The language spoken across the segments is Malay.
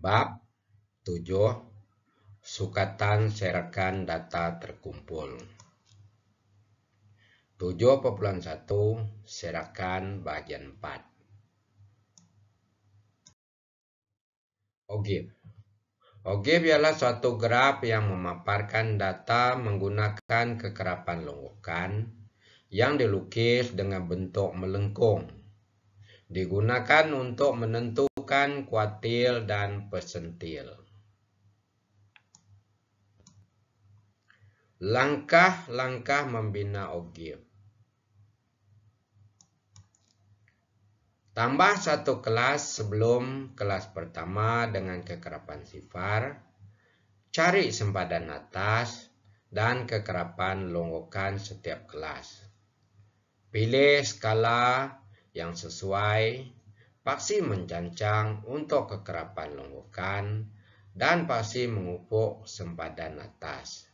Bab 7. Sukatan serakan data terkumpul. 7.1 Serakan bagian 4. OGIF. OGIF ialah suatu graf yang memaparkan data menggunakan kekerapan longgokan yang dilukis dengan bentuk melengkung. Digunakan untuk menentukan kuartil dan persentil. Langkah-langkah membina OGIF. Tambah satu kelas sebelum kelas pertama dengan kekerapan sifar. Cari sempadan atas dan kekerapan longgokan setiap kelas. Pilih skala yang sesuai. Paksi mencancang untuk kekerapan longgokan dan paksi mengupuk sempadan atas.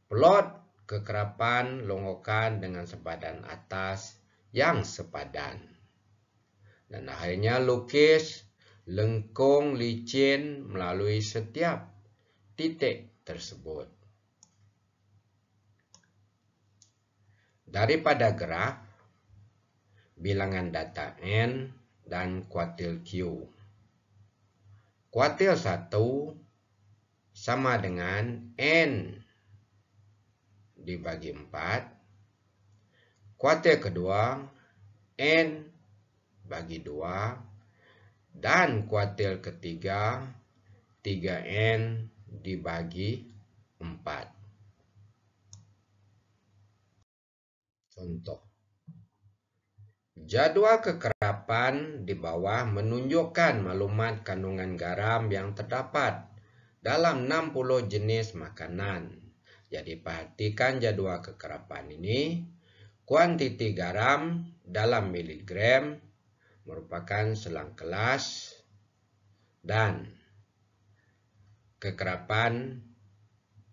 Plot kekerapan longgokan dengan sempadan atas yang sepadan. Dan akhirnya lukis lengkung licin melalui setiap titik tersebut. Daripada graf, bilangan data N dan kuartil Q. Kuartil 1 sama dengan N dibagi 4. Kuartil kedua N bagi 2. Dan kuartil ketiga 3N dibagi 4. Contoh. Jadwal kekerapan di bawah menunjukkan maklumat kandungan garam yang terdapat dalam 60 jenis makanan. Jadi perhatikan jadwal kekerapan ini. Kuantiti garam dalam miligram merupakan selang kelas dan kekerapan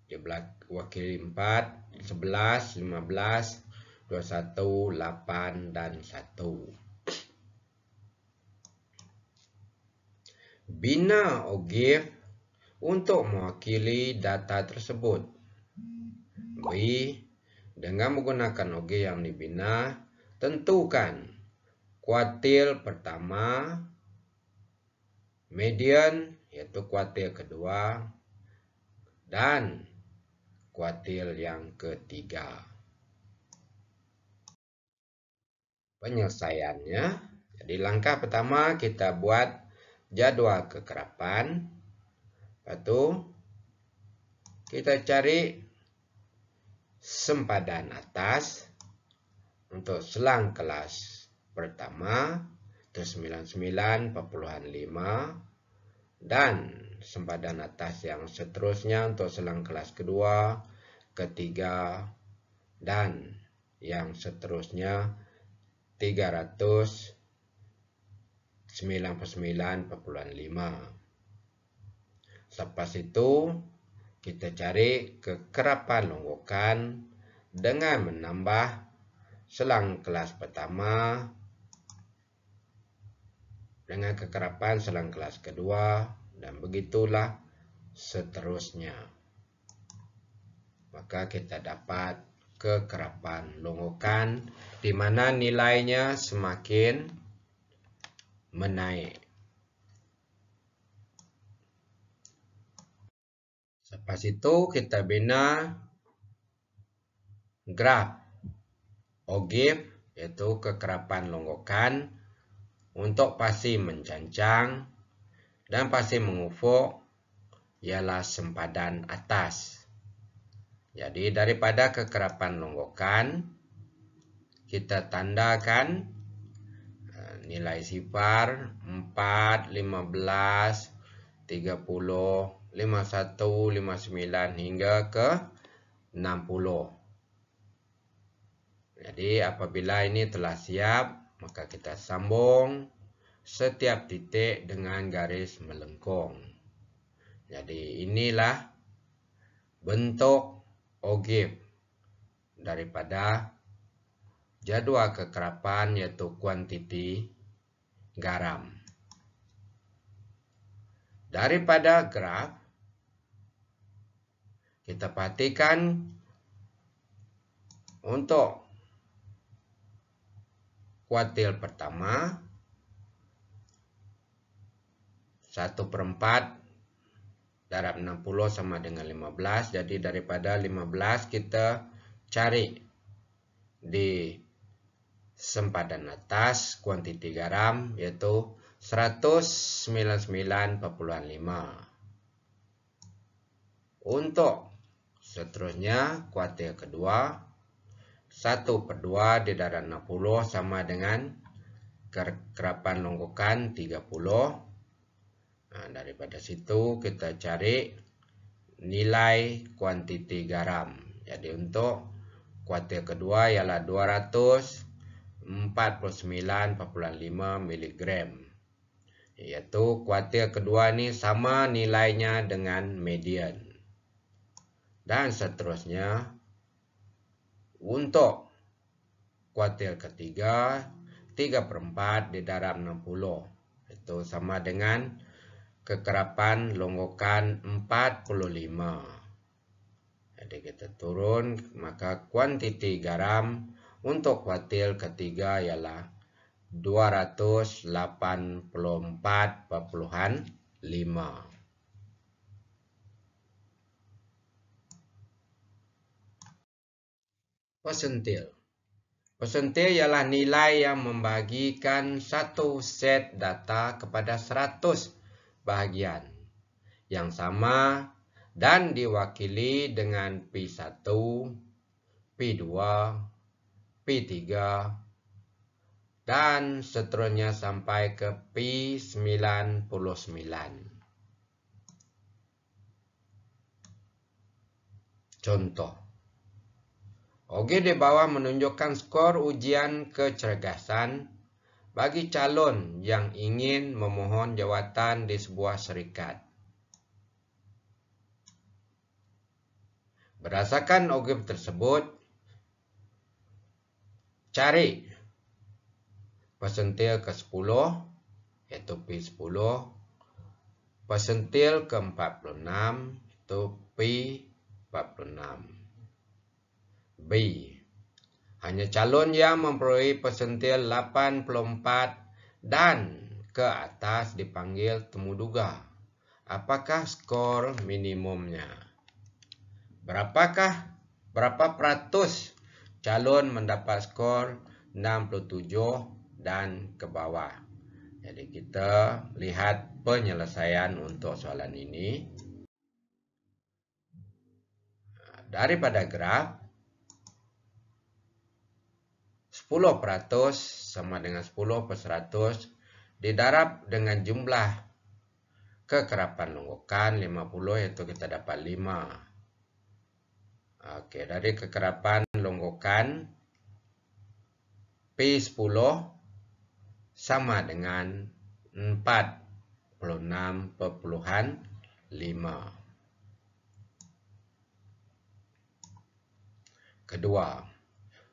diwakili 4, 11, 15, 21, 8, dan 1. Bina OGIF untuk mewakili data tersebut. B. Dengan menggunakan OGIF yang dibina, tentukan kuartil pertama, median yaitu kuartil kedua, dan kuartil yang ketiga. Penyelesaiannya, jadi langkah pertama kita buat jadwal kekerapan. Lepas itu kita cari sempadan atas untuk selang kelas pertama itu 99,5 dan sempadan atas yang seterusnya untuk selang kelas kedua, ketiga, dan yang seterusnya 399,5. Lepas itu kita cari kekerapan longgokan dengan menambah selang kelas pertama dengan kekerapan selang kelas kedua, dan begitulah seterusnya. Maka kita dapat kekerapan longgokan di mana nilainya semakin menaik. Lepas itu kita bina graf OGIF yaitu kekerapan longgokan untuk paksi mencancang dan paksi mengufuk ialah sempadan atas. Jadi daripada kekerapan longgokan kita tandakan nilai sifar 4, 15, 30, 51, 59 hingga ke 60. Jadi apabila ini telah siap, maka kita sambung setiap titik dengan garis melengkung. Jadi inilah bentuk OGIF daripada jadwal kekerapan yaitu kuantiti garam. Daripada graf, kita perhatikan untuk kuartil pertama 1/4 darab 60 sama dengan 15. Jadi daripada 15 kita cari di sempadan atas kuantiti garam yaitu 199,5. Untuk seterusnya kuartil kedua 1/2 di darab 60 sama dengan kekerapan longgokan 30. Nah, daripada situ kita cari nilai kuantiti garam. Jadi untuk kuartil kedua ialah 249,5 mg. Yaitu kuartil kedua ini sama nilainya dengan median. Dan seterusnya untuk kuartil ketiga 3/4 di darab 60. Itu sama dengan kekerapan longgokan 45. Jadi kita turun, maka kuantiti garam untuk kuartil ketiga ialah 284,5. Persentil. Persentil ialah nilai yang membagikan satu set data kepada 100 bahagian yang sama dan diwakili dengan P1, P2, P3, dan seterusnya sampai ke P99. Contoh. Oke, di bawah menunjukkan skor ujian kecergasan bagi calon yang ingin memohon jawatan di sebuah syarikat. Berdasarkan OGIP tersebut, cari persentil ke-10, yaitu P10, persentil ke-46, yaitu P46. B. Hanya calon yang memperoleh persentil 84 dan ke atas dipanggil temuduga. Apakah skor minimumnya? Berapa peratus calon mendapat skor 67 dan ke bawah? Jadi kita lihat penyelesaian untuk soalan ini. Daripada graf 10% sama dengan 10/100 didarab dengan jumlah kekerapan longgokan 50, yaitu kita dapat 5. Oke, dari kekerapan longgokan P10 sama dengan 46,5. Kedua,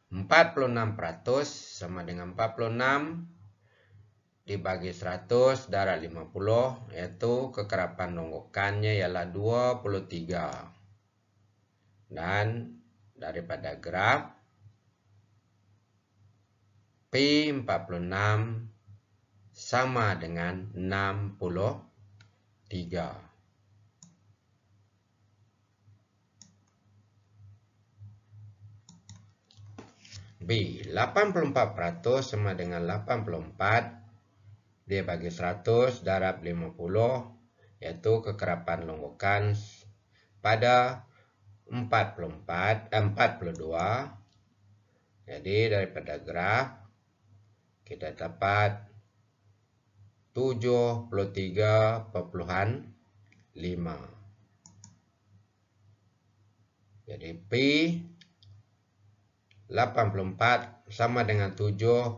46% sama dengan 46 dibagi 100 darab 50, yaitu kekerapan longgokannya ialah 23. Dan daripada graf P46 sama dengan 63. B. 84% sama dengan 84 dia bagi 100 darab 50, yaitu kekerapan longgokan pada 42. Jadi daripada graf kita dapat 73,5. Jadi P 84 sama dengan 73,5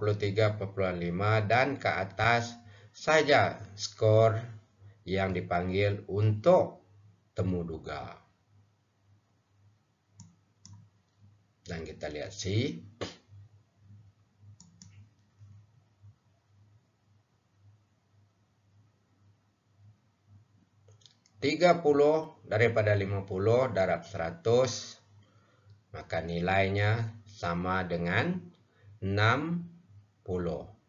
dan ke atas saja skor yang dipanggil untuk temuduga. Dan kita lihat C. 30 daripada 50 darab 100, maka nilainya sama dengan 60.